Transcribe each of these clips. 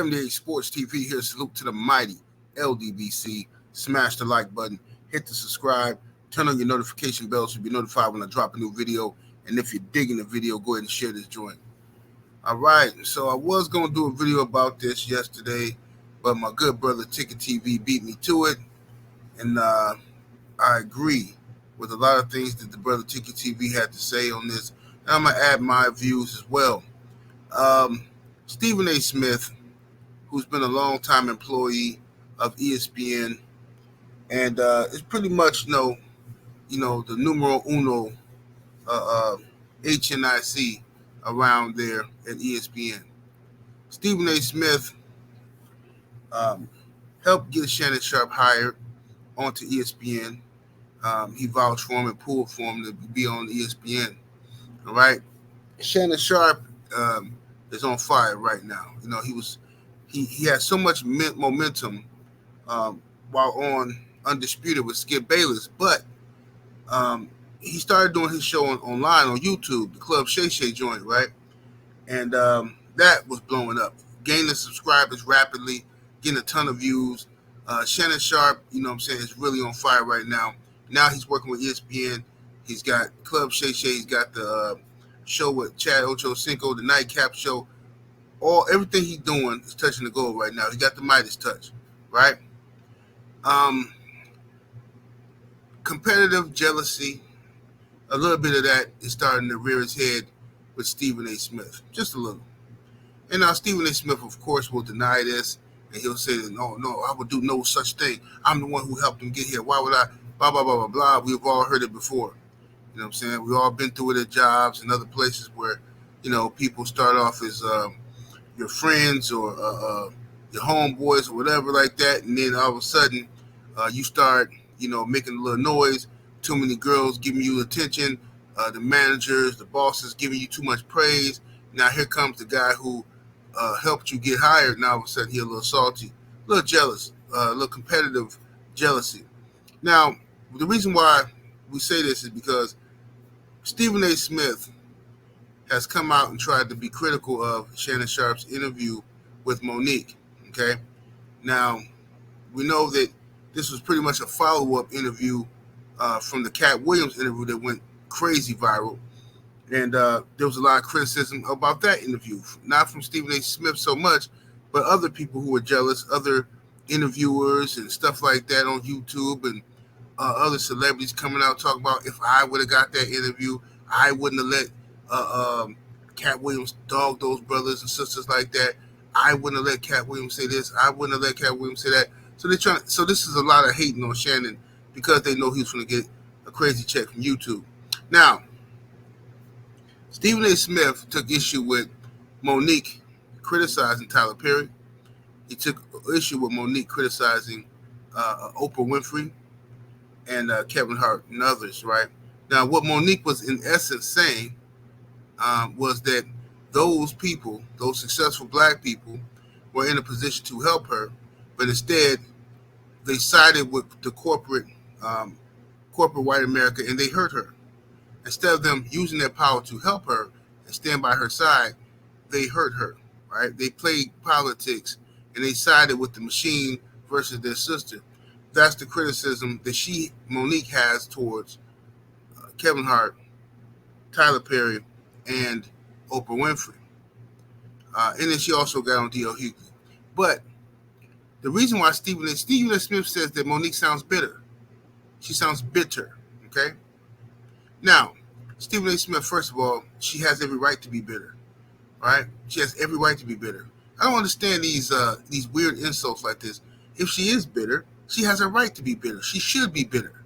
78 Sports TV here. Salute to the mighty ldbc. Smash the like button, hit the subscribe, turn on your notification bell so you'll be notified when I drop a new video. And if you're digging the video, go ahead and share this joint. All right, so I was going to do a video about this yesterday, but my good brother Ticket TV beat me to it. And I agree with a lot of things that the brother Ticket TV had to say on this. And I'm going to add my views as well. Stephen A. Smith, who's been a long-time employee of ESPN, and is pretty much the numero uno HNIC around there at ESPN. Stephen A. Smith helped get Shannon Sharpe hired onto ESPN. He vouched for him and pulled for him to be on ESPN. All right, Shannon Sharpe is on fire right now. He had so much momentum while on Undisputed with Skip Bayless, but he started doing his show online on YouTube, the Club SHAY joint, right? And that was blowing up, gaining subscribers rapidly, getting a ton of views. Shannon Sharpe, is really on fire right now. Now he's working with ESPN. He's got Club SHAY. He's got the show with Chad Ochocinco, the Nightcap show. Everything he's doing is touching the goal right now. He got the Midas touch, right? Competitive jealousy, a little bit of that is starting to rear its head with Stephen A. Smith, just a little. And now Stephen A. Smith, of course, will deny this, and he'll say that, no, I would do no such thing. I'm the one who helped him get here. Why would I? Blah, blah, blah, blah, blah. We've all heard it before. You know what I'm saying? We've all been through it at jobs and other places where, people start off as your friends or your homeboys or whatever like that, and then all of a sudden you start, making a little noise, too many girls giving you attention, the managers, the bosses giving you too much praise. Now here comes the guy who helped you get hired. Now all of a sudden he's a little salty, a little jealous, a little competitive jealousy. Now, the reason why we say this is because Stephen A. Smith has come out and tried to be critical of Shannon Sharpe's interview with Monique, okay? Now, we know that this was pretty much a follow-up interview from the Cat Williams interview that went crazy viral. And there was a lot of criticism about that interview, not from Stephen A. Smith so much, but other people who were jealous, other interviewers and stuff like that on YouTube, and other celebrities coming out talking about, if I would have got that interview, I wouldn't have let Cat Williams dog those brothers and sisters like that. I wouldn't have let Cat Williams say this. I wouldn't have let Cat Williams say that. So So this is a lot of hating on Shannon because they know he's going to get a crazy check from YouTube. Now, Stephen A. Smith took issue with Monique criticizing Tyler Perry. He took issue with Monique criticizing Oprah Winfrey and Kevin Hart and others, right? Now, what Monique was in essence saying was that those people, those successful black people, were in a position to help her, but instead they sided with the corporate white America, and they hurt her. Instead of them using their power to help her and stand by her side, they hurt her, right? They played politics, and they sided with the machine versus their sister. That's the criticism that Monique has towards Kevin Hart, Tyler Perry, and Oprah Winfrey. And then she also got on D.L. Hughley. But the reason why Stephen A. Smith says that Monique sounds bitter. She sounds bitter, okay? Now, Stephen A. Smith, first of all, she has every right to be bitter, right? She has every right to be bitter. I don't understand these weird insults like this. If she is bitter, she has a right to be bitter. She should be bitter,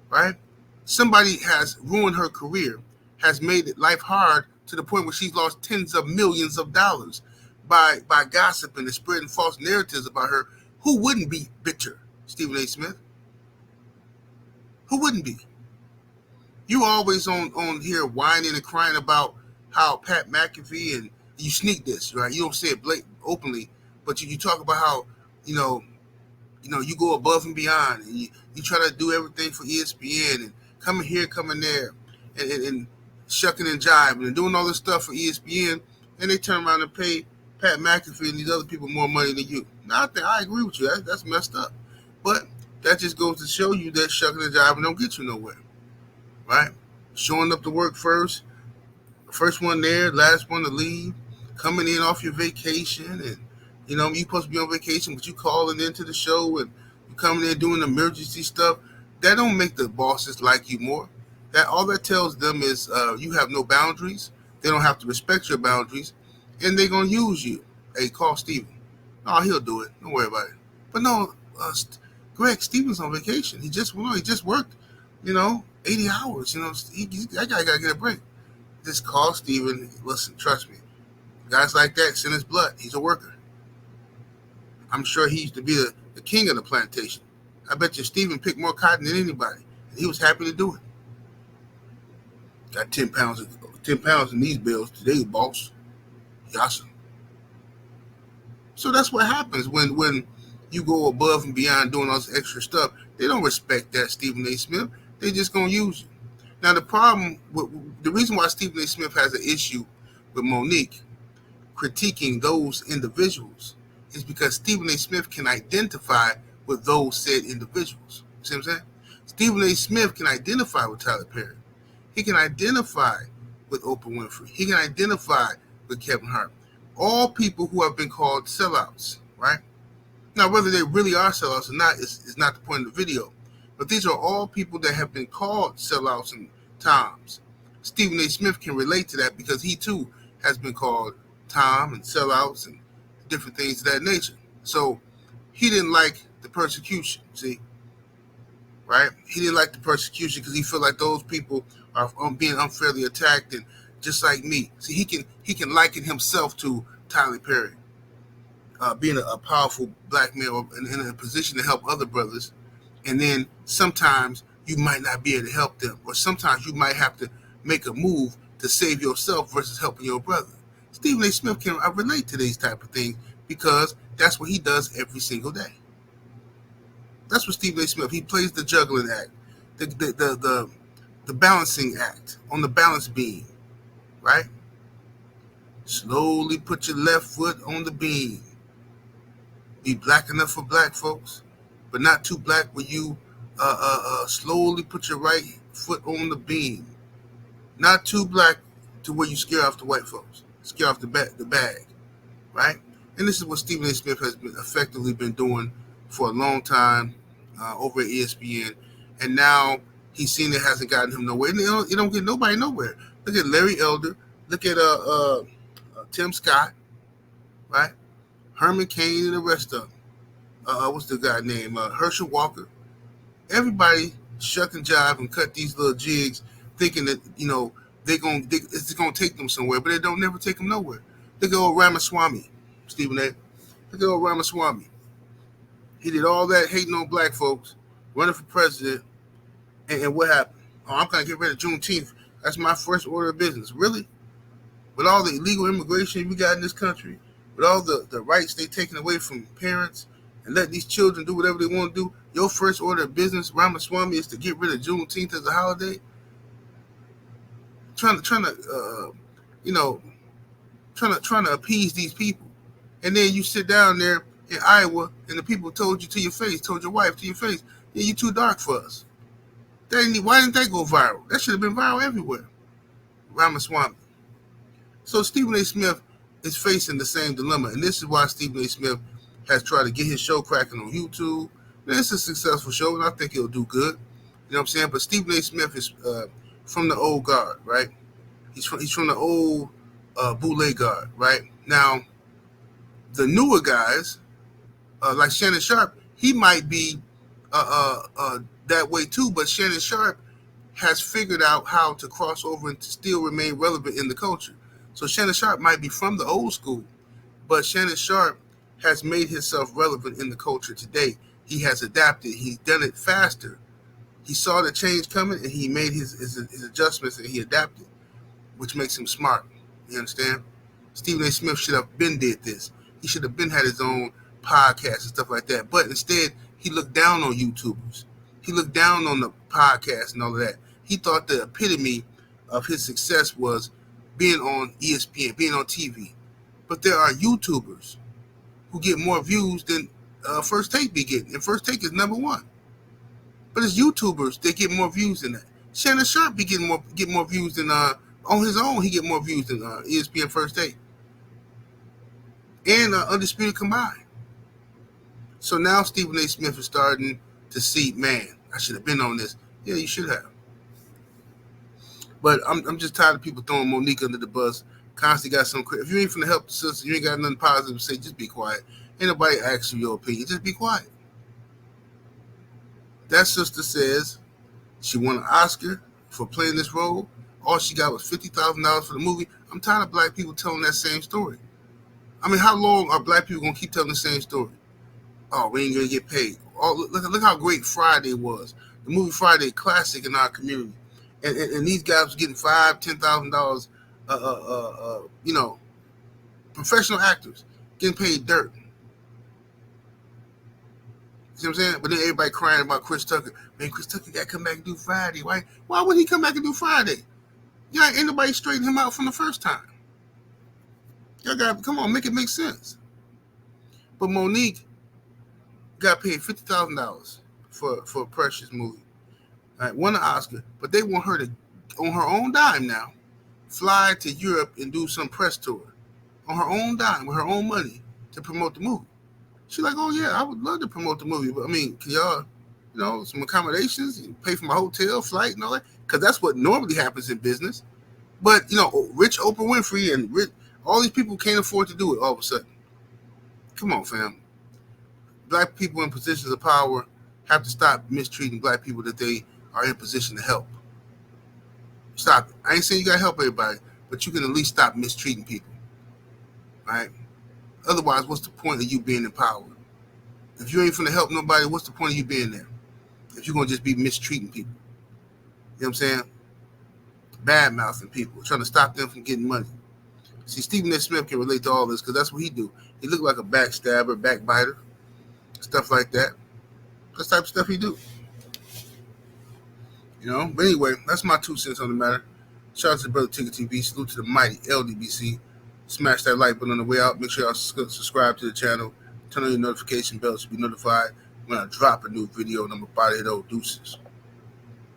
right? Somebody has ruined her career, has made life hard to the point where she's lost tens of millions of dollars by gossiping and spreading false narratives about her. Who wouldn't be bitter, Stephen A. Smith? Who wouldn't be? You always on here whining and crying about how Pat McAfee, and you sneak this, right? You don't say it openly, but you talk about how, you go above and beyond, and you try to do everything for ESPN, and coming here, coming there, and shucking and jiving and doing all this stuff for ESPN, and they turn around and pay Pat McAfee and these other people more money than you. Now, I agree with you. That's messed up. But that just goes to show you that shucking the job and don't get you nowhere, right? Showing up to work first one there, last one to leave, coming in off your vacation, and you supposed to be on vacation, but you calling into the show and you coming in doing emergency stuff. That don't make the bosses like you more. That all that tells them is you have no boundaries. They don't have to respect your boundaries, and they're gonna use you. Hey, call Steven. Oh, he'll do it. Don't worry about it. But no, Greg, Steven's on vacation. He just worked, 80 hours. That guy gotta get a break. Just call Steven. Listen, trust me. Guys like that, it's in his blood. He's a worker. I'm sure he used to be the king of the plantation. I bet you Steven picked more cotton than anybody. And he was happy to do it. Got 10 pounds in these bills today, boss. Yassa. So that's what happens when you go above and beyond doing all this extra stuff. They don't respect that, Stephen A. Smith. They just gonna use you. Now the reason why Stephen A. Smith has an issue with Monique critiquing those individuals is because Stephen A. Smith can identify with those said individuals. You see what I'm saying? Stephen A. Smith can identify with Tyler Perry. He can identify with Oprah Winfrey. He can identify with Kevin Hart. All people who have been called sellouts, right? Now, whether they really are sellouts or not is not the point of the video. But these are all people that have been called sellouts in times. Stephen A. Smith can relate to that because he too has been called Tom and sellouts and different things of that nature. So he didn't like the persecution, see? Right? He didn't like the persecution because he felt like those people are being unfairly attacked, and just like me. See, he can liken himself to Tyler Perry, being a powerful black male in a position to help other brothers, and then sometimes you might not be able to help them, or sometimes you might have to make a move to save yourself versus helping your brother. Stephen A. Smith can relate to these type of things because that's what he does every single day. That's what Stephen A. Smith, he plays the juggling act, the balancing act on the balance beam, right? Slowly put your left foot on the beam. Be black enough for black folks, but not too black where you slowly put your right foot on the beam. Not too black to where you scare off the white folks, scare off the bag, right? And this is what Stephen A. Smith has effectively been doing for a long time over at ESPN, and now he's seen it hasn't gotten him nowhere. And it don't get nobody nowhere. Look at Larry Elder. Look at Tim Scott, right? Herman Cain and the rest of them. What's the guy named? Herschel Walker. Everybody shuck and jive and cut these little jigs, thinking that it's gonna take them somewhere, but it don't never take them nowhere. Look at old Ramaswamy, Stephen A. Look at old Ramaswamy. He did all that hating on black folks, running for president, and what happened? Oh, I'm gonna get rid of Juneteenth. That's my first order of business. Really? With all the illegal immigration we got in this country, with all the rights they taking away from parents and letting these children do whatever they want to do, your first order of business, Ramaswamy, is to get rid of Juneteenth as a holiday? Trying to appease these people. And then you sit down there in Iowa and the people told you to your face, told your wife to your face, yeah, you too dark for us. Why didn't that go viral? That should have been viral everywhere. Ramaswamy. So Stephen A. Smith is facing the same dilemma, and this is why Stephen A. Smith has tried to get his show cracking on YouTube. And it's a successful show, and I think it'll do good. You know what I'm saying? But Stephen A. Smith is from the old guard, right? He's from the old Boule guard, right? Now, the newer guys, like Shannon Sharpe, he might be that way too, but Shannon Sharpe has figured out how to cross over and to still remain relevant in the culture. So Shannon Sharpe might be from the old school, but Shannon Sharpe has made himself relevant in the culture today. He has adapted. He's done it faster. He saw the change coming, and he made his adjustments, and he adapted, which makes him smart. You understand? Stephen A. Smith should have been did this. He should have been had his own podcast and stuff like that. But instead, he looked down on YouTubers. He looked down on the podcast and all of that. He thought the epitome of his success was being on ESPN, being on TV. But there are YouTubers who get more views than First Take be getting, and First Take is number one. But it's YouTubers that get more views than that. Shannon Sharpe be get more views than on his own. He get more views than ESPN First Take and Undisputed combined. So now Stephen A. Smith is starting to see, man, I should have been on this. Yeah, you should have. But I'm just tired of people throwing Monique under the bus. Constantly got some. If you ain't finna help the sister, you ain't got nothing positive to say. Just be quiet. Ain't nobody asks you your opinion. Just be quiet. That sister says she won an Oscar for playing this role. All she got was $50,000 for the movie. I'm tired of black people telling that same story. I mean, how long are black people gonna keep telling the same story? Oh, we ain't gonna get paid. Oh, look how great Friday was. The movie Friday, classic in our community, and these guys were getting $5,000-$10,000. Professional actors getting paid dirt. You see what I'm saying? But then everybody crying about Chris Tucker. Man, Chris Tucker got to come back and do Friday. Why would he come back and do Friday? Yeah, ain't nobody straightened him out from the first time. Y'all got to, come on, make it make sense. But Monique got paid $50,000 for a Precious movie. All right, won an Oscar, but they want her to, on her own dime now, fly to Europe and do some press tour on her own dime with her own money to promote the movie. She's like, oh yeah, I would love to promote the movie, but I mean, can y'all, some accommodations, pay for my hotel, flight, and all that? Because that's what normally happens in business. But rich Oprah Winfrey and all these people can't afford to do it all of a sudden. Come on, fam. Black people in positions of power have to stop mistreating black people that they are in position to help. Stop it. I ain't saying you gotta help everybody, but you can at least stop mistreating people. Right? Otherwise, what's the point of you being in power? If you ain't finna help nobody, what's the point of you being there? If you're gonna just be mistreating people. You know what I'm saying? Bad mouthing people, trying to stop them from getting money. See, Stephen A. Smith can relate to all this because that's what he do. He look like a backstabber, backbiter, stuff like that. That's the type of stuff he do. But anyway, that's my 2 cents on the matter. Shout out to Brother Ticket TV. Salute to the mighty LDBC. Smash that like button on the way out. Make sure y'all subscribe to the channel. Turn on your notification bell to be notified when I drop a new video. And I'm about to hit old deuces.